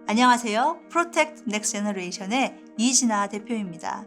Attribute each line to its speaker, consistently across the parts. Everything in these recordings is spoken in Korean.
Speaker 1: 안녕하세요. 프로텍트 넥스트 제너레이션의 이진아 대표입니다.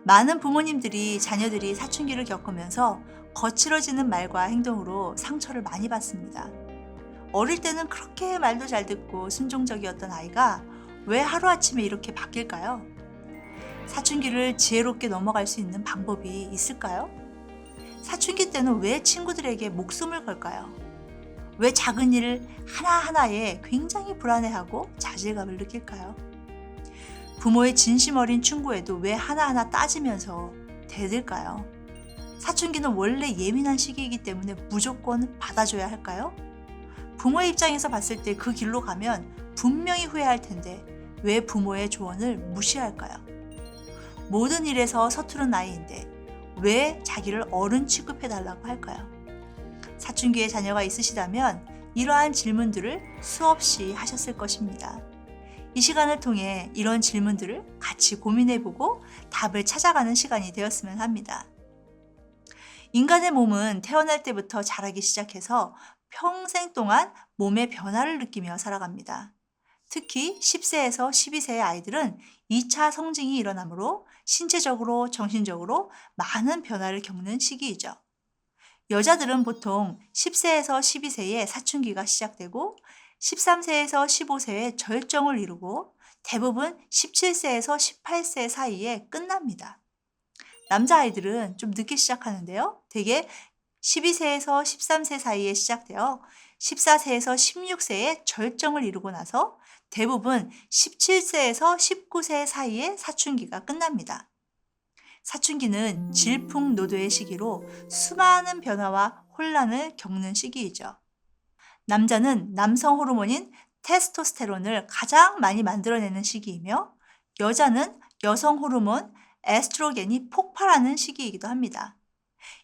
Speaker 1: 많은 부모님들이 자녀들이 사춘기를 겪으면서 거칠어지는 말과 행동으로 상처를 많이 받습니다. 어릴 때는 그렇게 말도 잘 듣고 순종적이었던 아이가 왜 하루아침에 이렇게 바뀔까요? 사춘기를 지혜롭게 넘어갈 수 있는 방법이 있을까요? 사춘기 때는 왜 친구들에게 목숨을 걸까요? 왜 작은 일 하나하나에 굉장히 불안해하고 자질감을 느낄까요? 부모의 진심 어린 충고에도 왜 하나하나 따지면서 대들까요? 사춘기는 원래 예민한 시기이기 때문에 무조건 받아줘야 할까요? 부모의 입장에서 봤을 때 그 길로 가면 분명히 후회할 텐데 왜 부모의 조언을 무시할까요? 모든 일에서 서투른 나이인데 왜 자기를 어른 취급해달라고 할까요? 사춘기에 자녀가 있으시다면 이러한 질문들을 수없이 하셨을 것입니다. 이 시간을 통해 이런 질문들을 같이 고민해보고 답을 찾아가는 시간이 되었으면 합니다. 인간의 몸은 태어날 때부터 자라기 시작해서 평생 동안 몸의 변화를 느끼며 살아갑니다. 특히 10세에서 12세의 아이들은 2차 성징이 일어나므로 신체적으로, 정신적으로 많은 변화를 겪는 시기이죠. 여자들은 보통 10세에서 12세에 사춘기가 시작되고 13세에서 15세에 절정을 이루고 대부분 17세에서 18세 사이에 끝납니다. 남자아이들은 좀 늦게 시작하는데요. 대개 12세에서 13세 사이에 시작되어 14세에서 16세에 절정을 이루고 나서 대부분 17세에서 19세 사이에 사춘기가 끝납니다. 사춘기는 질풍노도의 시기로 수많은 변화와 혼란을 겪는 시기이죠. 남자는 남성 호르몬인 테스토스테론을 가장 많이 만들어내는 시기이며 여자는 여성 호르몬 에스트로겐이 폭발하는 시기이기도 합니다.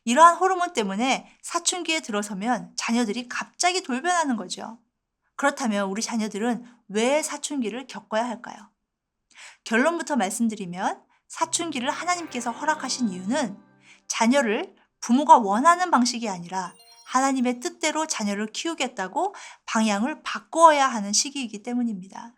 Speaker 1: 이러한 호르몬 때문에 사춘기에 들어서면 자녀들이 갑자기 돌변하는 거죠. 그렇다면 우리 자녀들은 왜 사춘기를 겪어야 할까요? 결론부터 말씀드리면 사춘기를 하나님께서 허락하신 이유는 자녀를 부모가 원하는 방식이 아니라 하나님의 뜻대로 자녀를 키우겠다고 방향을 바꾸어야 하는 시기이기 때문입니다.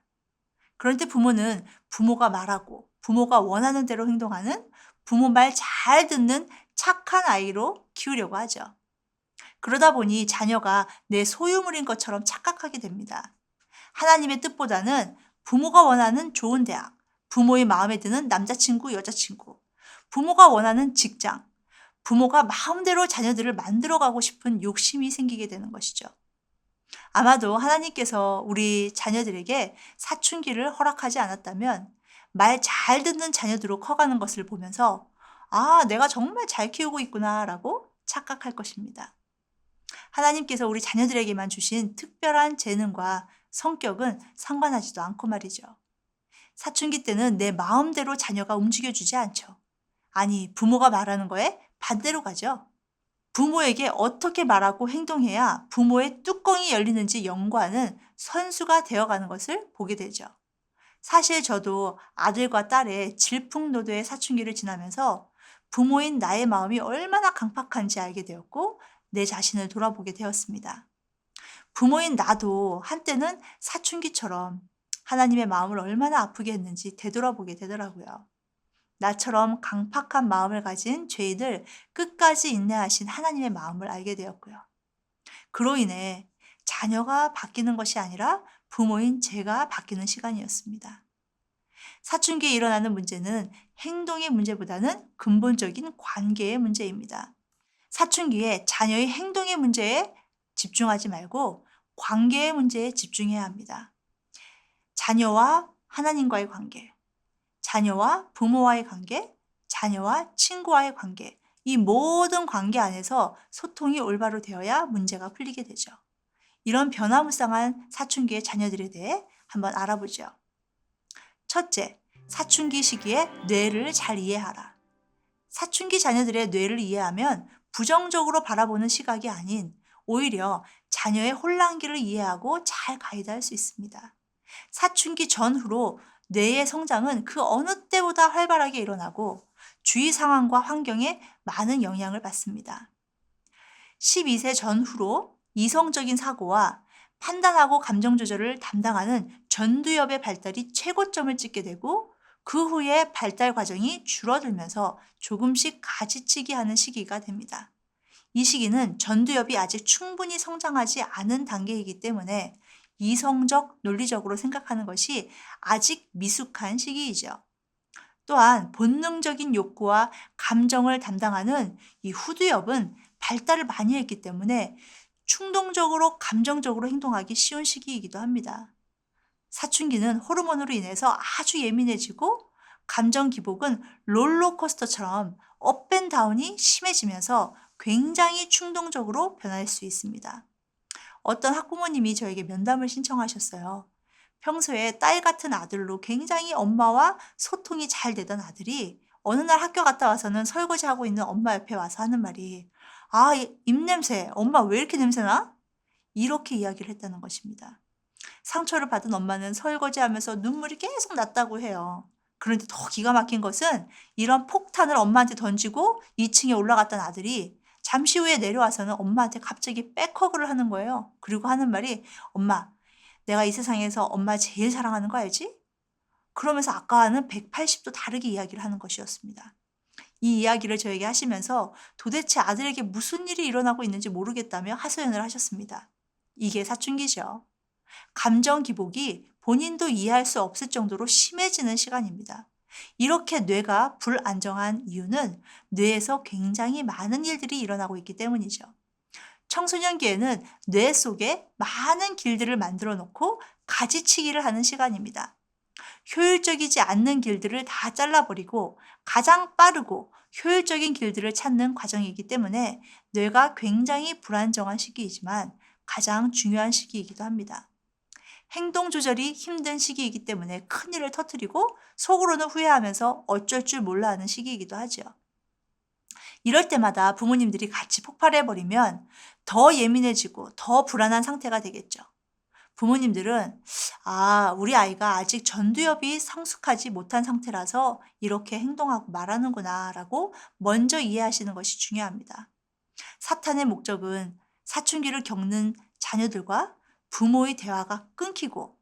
Speaker 1: 그런데 부모는 부모가 말하고 부모가 원하는 대로 행동하는 부모 말 잘 듣는 착한 아이로 키우려고 하죠. 그러다 보니 자녀가 내 소유물인 것처럼 착각하게 됩니다. 하나님의 뜻보다는 부모가 원하는 좋은 대학, 부모의 마음에 드는 남자친구, 여자친구, 부모가 원하는 직장, 부모가 마음대로 자녀들을 만들어가고 싶은 욕심이 생기게 되는 것이죠. 아마도 하나님께서 우리 자녀들에게 사춘기를 허락하지 않았다면 말 잘 듣는 자녀들로 커가는 것을 보면서 아, 내가 정말 잘 키우고 있구나라고 착각할 것입니다. 하나님께서 우리 자녀들에게만 주신 특별한 재능과 성격은 상관하지도 않고 말이죠. 사춘기 때는 내 마음대로 자녀가 움직여주지 않죠. 아니, 부모가 말하는 거에 반대로 가죠. 부모에게 어떻게 말하고 행동해야 부모의 뚜껑이 열리는지 연구하는 선수가 되어가는 것을 보게 되죠. 사실 저도 아들과 딸의 질풍노도의 사춘기를 지나면서 부모인 나의 마음이 얼마나 강팍한지 알게 되었고 내 자신을 돌아보게 되었습니다. 부모인 나도 한때는 사춘기처럼 하나님의 마음을 얼마나 아프게 했는지 되돌아보게 되더라고요. 나처럼 강팍한 마음을 가진 죄인을 끝까지 인내하신 하나님의 마음을 알게 되었고요. 그로 인해 자녀가 바뀌는 것이 아니라 부모인 제가 바뀌는 시간이었습니다. 사춘기에 일어나는 문제는 행동의 문제보다는 근본적인 관계의 문제입니다. 사춘기에 자녀의 행동의 문제에 집중하지 말고 관계의 문제에 집중해야 합니다. 자녀와 하나님과의 관계, 자녀와 부모와의 관계, 자녀와 친구와의 관계, 이 모든 관계 안에서 소통이 올바로 되어야 문제가 풀리게 되죠. 이런 변화무쌍한 사춘기의 자녀들에 대해 한번 알아보죠. 첫째, 사춘기 시기에 뇌를 잘 이해하라. 사춘기 자녀들의 뇌를 이해하면 부정적으로 바라보는 시각이 아닌 오히려 자녀의 혼란기를 이해하고 잘 가이드할 수 있습니다. 사춘기 전후로 뇌의 성장은 그 어느 때보다 활발하게 일어나고 주위 상황과 환경에 많은 영향을 받습니다. 12세 전후로 이성적인 사고와 판단하고 감정 조절을 담당하는 전두엽의 발달이 최고점을 찍게 되고 그 후에 발달 과정이 줄어들면서 조금씩 가지치기 하는 시기가 됩니다. 이 시기는 전두엽이 아직 충분히 성장하지 않은 단계이기 때문에 이성적, 논리적으로 생각하는 것이 아직 미숙한 시기이죠. 또한 본능적인 욕구와 감정을 담당하는 이 후두엽은 발달을 많이 했기 때문에 충동적으로 감정적으로 행동하기 쉬운 시기이기도 합니다. 사춘기는 호르몬으로 인해서 아주 예민해지고 감정 기복은 롤러코스터처럼 업앤다운이 심해지면서 굉장히 충동적으로 변할 수 있습니다. 어떤 학부모님이 저에게 면담을 신청하셨어요. 평소에 딸 같은 아들로 굉장히 엄마와 소통이 잘 되던 아들이 어느 날 학교 갔다 와서는 설거지하고 있는 엄마 옆에 와서 하는 말이 아, 입냄새. 엄마 왜 이렇게 냄새나? 이렇게 이야기를 했다는 것입니다. 상처를 받은 엄마는 설거지하면서 눈물이 계속 났다고 해요. 그런데 더 기가 막힌 것은 이런 폭탄을 엄마한테 던지고 2층에 올라갔던 아들이 잠시 후에 내려와서는 엄마한테 갑자기 백허그를 하는 거예요. 그리고 하는 말이 엄마, 내가 이 세상에서 엄마 제일 사랑하는 거 알지? 그러면서 아까와는 180도 다르게 이야기를 하는 것이었습니다. 이 이야기를 저에게 하시면서 도대체 아들에게 무슨 일이 일어나고 있는지 모르겠다며 하소연을 하셨습니다. 이게 사춘기죠. 감정 기복이 본인도 이해할 수 없을 정도로 심해지는 시간입니다. 이렇게 뇌가 불안정한 이유는 뇌에서 굉장히 많은 일들이 일어나고 있기 때문이죠. 청소년기에는 뇌 속에 많은 길들을 만들어 놓고 가지치기를 하는 시간입니다. 효율적이지 않는 길들을 다 잘라버리고 가장 빠르고 효율적인 길들을 찾는 과정이기 때문에 뇌가 굉장히 불안정한 시기이지만 가장 중요한 시기이기도 합니다. 행동 조절이 힘든 시기이기 때문에 큰일을 터뜨리고 속으로는 후회하면서 어쩔 줄 몰라 하는 시기이기도 하죠. 이럴 때마다 부모님들이 같이 폭발해버리면 더 예민해지고 더 불안한 상태가 되겠죠. 부모님들은 우리 아이가 아직 전두엽이 성숙하지 못한 상태라서 이렇게 행동하고 말하는구나 라고 먼저 이해하시는 것이 중요합니다. 사탄의 목적은 사춘기를 겪는 자녀들과 부모의 대화가 끊기고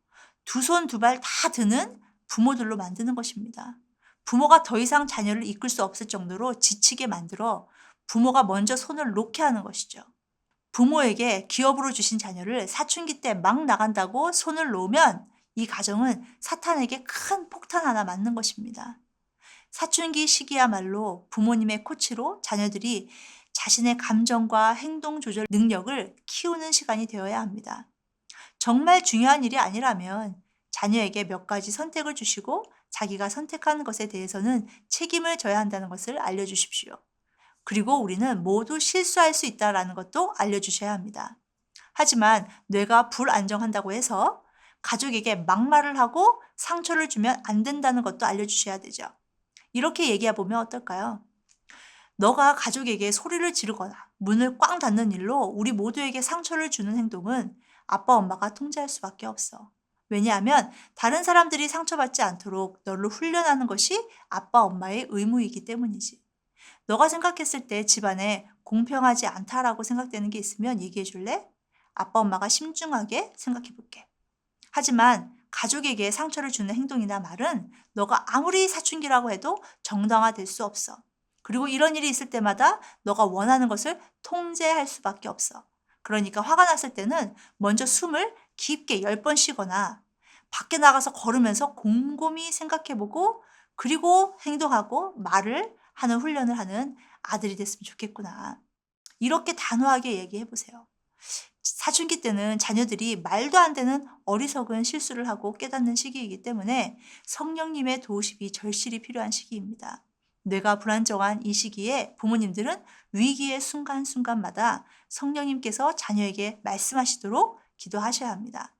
Speaker 1: 두 손 두 발 다 드는 부모들로 만드는 것입니다. 부모가 더 이상 자녀를 이끌 수 없을 정도로 지치게 만들어 부모가 먼저 손을 놓게 하는 것이죠. 부모에게 기업으로 주신 자녀를 사춘기 때 막 나간다고 손을 놓으면 이 가정은 사탄에게 큰 폭탄 하나 맞는 것입니다. 사춘기 시기야말로 부모님의 코치로 자녀들이 자신의 감정과 행동 조절 능력을 키우는 시간이 되어야 합니다. 정말 중요한 일이 아니라면 자녀에게 몇 가지 선택을 주시고 자기가 선택하는 것에 대해서는 책임을 져야 한다는 것을 알려주십시오. 그리고 우리는 모두 실수할 수 있다는 것도 알려주셔야 합니다. 하지만 뇌가 불안정한다고 해서 가족에게 막말을 하고 상처를 주면 안 된다는 것도 알려주셔야 되죠. 이렇게 얘기해 보면 어떨까요? 너가 가족에게 소리를 지르거나 문을 꽝 닫는 일로 우리 모두에게 상처를 주는 행동은 아빠 엄마가 통제할 수밖에 없어. 왜냐하면 다른 사람들이 상처받지 않도록 너를 훈련하는 것이 아빠 엄마의 의무이기 때문이지. 너가 생각했을 때 집안에 공평하지 않다라고 생각되는 게 있으면 얘기해 줄래? 아빠 엄마가 심중하게 생각해 볼게. 하지만 가족에게 상처를 주는 행동이나 말은 너가 아무리 사춘기라고 해도 정당화될 수 없어. 그리고 이런 일이 있을 때마다 너가 원하는 것을 통제할 수밖에 없어. 그러니까 화가 났을 때는 먼저 숨을 깊게 10번 쉬거나 밖에 나가서 걸으면서 곰곰이 생각해보고 그리고 행동하고 말을 하는 훈련을 하는 아들이 됐으면 좋겠구나. 이렇게 단호하게 얘기해보세요. 사춘기 때는 자녀들이 말도 안 되는 어리석은 실수를 하고 깨닫는 시기이기 때문에 성령님의 도우심이 절실히 필요한 시기입니다. 뇌가 불안정한 이 시기에 부모님들은 위기의 순간순간마다 성령님께서 자녀에게 말씀하시도록 기도하셔야 합니다.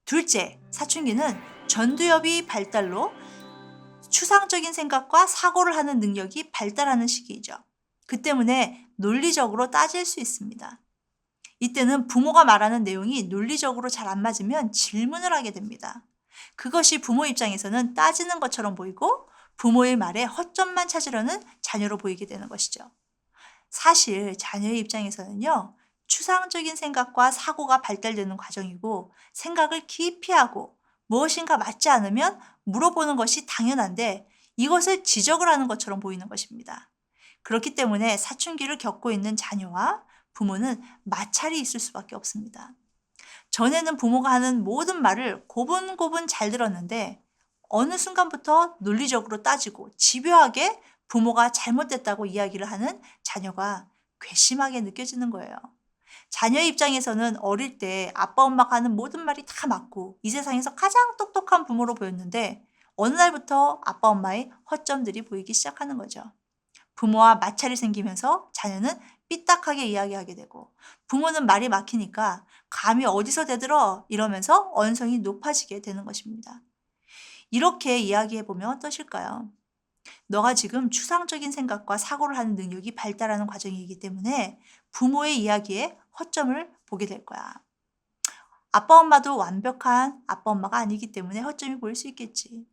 Speaker 1: 둘째, 사춘기는 전두엽이 발달로 추상적인 생각과 사고를 하는 능력이 발달하는 시기이죠. 그 때문에 논리적으로 따질 수 있습니다. 이때는 부모가 말하는 내용이 논리적으로 잘 안 맞으면 질문을 하게 됩니다. 그것이 부모 입장에서는 따지는 것처럼 보이고 부모의 말에 허점만 찾으려는 자녀로 보이게 되는 것이죠. 사실 자녀의 입장에서는요, 추상적인 생각과 사고가 발달되는 과정이고 생각을 깊이 하고 무엇인가 맞지 않으면 물어보는 것이 당연한데 이것을 지적을 하는 것처럼 보이는 것입니다. 그렇기 때문에 사춘기를 겪고 있는 자녀와 부모는 마찰이 있을 수밖에 없습니다. 전에는 부모가 하는 모든 말을 고분고분 잘 들었는데 어느 순간부터 논리적으로 따지고 집요하게 부모가 잘못됐다고 이야기를 하는 자녀가 괘씸하게 느껴지는 거예요. 자녀의 입장에서는 어릴 때 아빠 엄마가 하는 모든 말이 다 맞고 이 세상에서 가장 똑똑한 부모로 보였는데 어느 날부터 아빠 엄마의 허점들이 보이기 시작하는 거죠. 부모와 마찰이 생기면서 자녀는 삐딱하게 이야기하게 되고 부모는 말이 막히니까 감히 어디서 대들어 이러면서 언성이 높아지게 되는 것입니다. 이렇게 이야기해 보면 어떠실까요? 너가 지금 추상적인 생각과 사고를 하는 능력이 발달하는 과정이기 때문에 부모의 이야기에 허점을 보게 될 거야. 아빠 엄마도 완벽한 아빠 엄마가 아니기 때문에 허점이 보일 수 있겠지.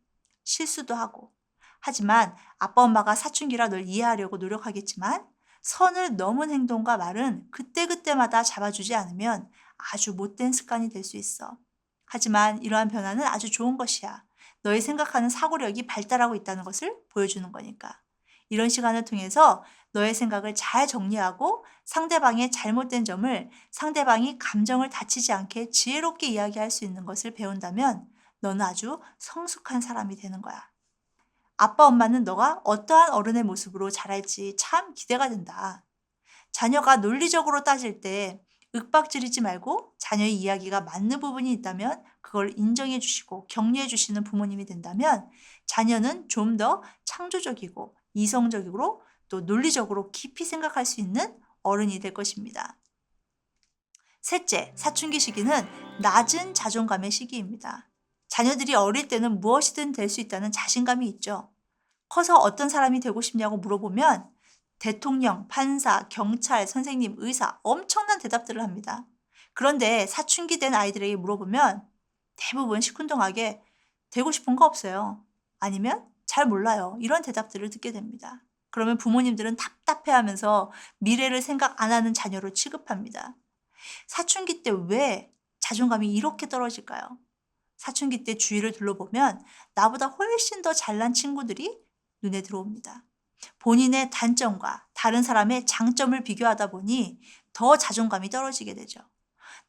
Speaker 1: 실수도 하고. 하지만 아빠 엄마가 사춘기라 널 이해하려고 노력하겠지만 선을 넘은 행동과 말은 그때그때마다 잡아주지 않으면 아주 못된 습관이 될 수 있어. 하지만 이러한 변화는 아주 좋은 것이야. 너의 생각하는 사고력이 발달하고 있다는 것을 보여주는 거니까. 이런 시간을 통해서 너의 생각을 잘 정리하고 상대방의 잘못된 점을 상대방이 감정을 다치지 않게 지혜롭게 이야기할 수 있는 것을 배운다면 너는 아주 성숙한 사람이 되는 거야. 아빠 엄마는 너가 어떠한 어른의 모습으로 자랄지 참 기대가 된다. 자녀가 논리적으로 따질 때 윽박지르지 말고 자녀의 이야기가 맞는 부분이 있다면 그걸 인정해 주시고 격려해 주시는 부모님이 된다면 자녀는 좀 더 창조적이고 이성적으로 또 논리적으로 깊이 생각할 수 있는 어른이 될 것입니다. 셋째, 사춘기 시기는 낮은 자존감의 시기입니다. 자녀들이 어릴 때는 무엇이든 될 수 있다는 자신감이 있죠. 커서 어떤 사람이 되고 싶냐고 물어보면 대통령, 판사, 경찰, 선생님, 의사 엄청난 대답들을 합니다. 그런데 사춘기 된 아이들에게 물어보면 대부분 시큰둥하게 되고 싶은 거 없어요. 아니면 잘 몰라요. 이런 대답들을 듣게 됩니다. 그러면 부모님들은 답답해하면서 미래를 생각 안 하는 자녀로 취급합니다. 사춘기 때 왜 자존감이 이렇게 떨어질까요? 사춘기 때 주위를 둘러보면 나보다 훨씬 더 잘난 친구들이 눈에 들어옵니다. 본인의 단점과 다른 사람의 장점을 비교하다 보니 더 자존감이 떨어지게 되죠.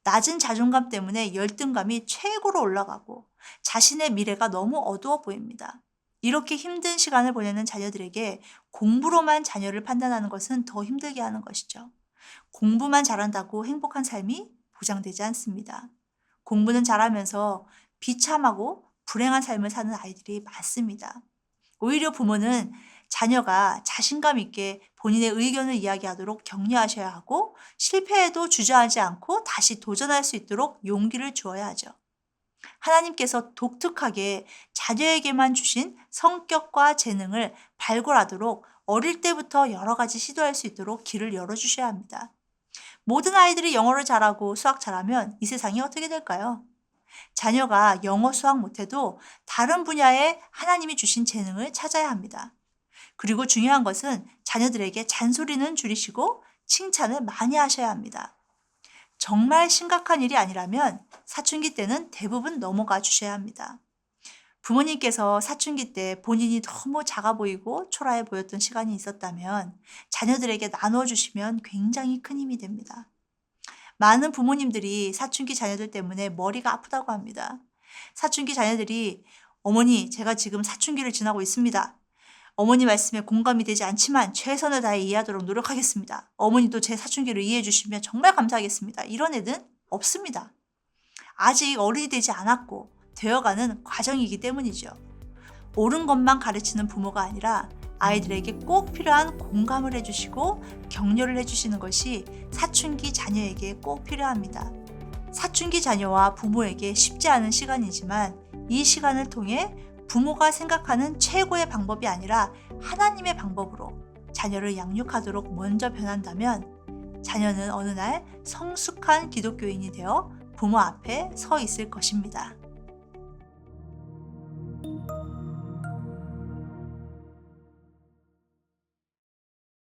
Speaker 1: 낮은 자존감 때문에 열등감이 최고로 올라가고 자신의 미래가 너무 어두워 보입니다. 이렇게 힘든 시간을 보내는 자녀들에게 공부로만 자녀를 판단하는 것은 더 힘들게 하는 것이죠. 공부만 잘한다고 행복한 삶이 보장되지 않습니다. 공부는 잘하면서 비참하고 불행한 삶을 사는 아이들이 많습니다. 오히려 부모는 자녀가 자신감 있게 본인의 의견을 이야기하도록 격려하셔야 하고 실패해도 주저하지 않고 다시 도전할 수 있도록 용기를 주어야 하죠. 하나님께서 독특하게 자녀에게만 주신 성격과 재능을 발굴하도록 어릴 때부터 여러 가지 시도할 수 있도록 길을 열어주셔야 합니다. 모든 아이들이 영어를 잘하고 수학 잘하면 이 세상이 어떻게 될까요? 자녀가 영어, 수학 못해도 다른 분야에 하나님이 주신 재능을 찾아야 합니다. 그리고 중요한 것은 자녀들에게 잔소리는 줄이시고 칭찬을 많이 하셔야 합니다. 정말 심각한 일이 아니라면 사춘기 때는 대부분 넘어가 주셔야 합니다. 부모님께서 사춘기 때 본인이 너무 작아 보이고 초라해 보였던 시간이 있었다면 자녀들에게 나누어 주시면 굉장히 큰 힘이 됩니다. 많은 부모님들이 사춘기 자녀들 때문에 머리가 아프다고 합니다. 사춘기 자녀들이 어머니, 제가 지금 사춘기를 지나고 있습니다. 어머니 말씀에 공감이 되지 않지만 최선을 다해 이해하도록 노력하겠습니다. 어머니도 제 사춘기를 이해해 주시면 정말 감사하겠습니다. 이런 애는 없습니다. 아직 어른이 되지 않았고 되어가는 과정이기 때문이죠. 옳은 것만 가르치는 부모가 아니라 아이들에게 꼭 필요한 공감을 해주시고 격려를 해주시는 것이 사춘기 자녀에게 꼭 필요합니다. 사춘기 자녀와 부모에게 쉽지 않은 시간이지만 이 시간을 통해 부모가 생각하는 최고의 방법이 아니라 하나님의 방법으로 자녀를 양육하도록 먼저 변한다면 자녀는 어느 날 성숙한 기독교인이 되어 부모 앞에 서 있을 것입니다.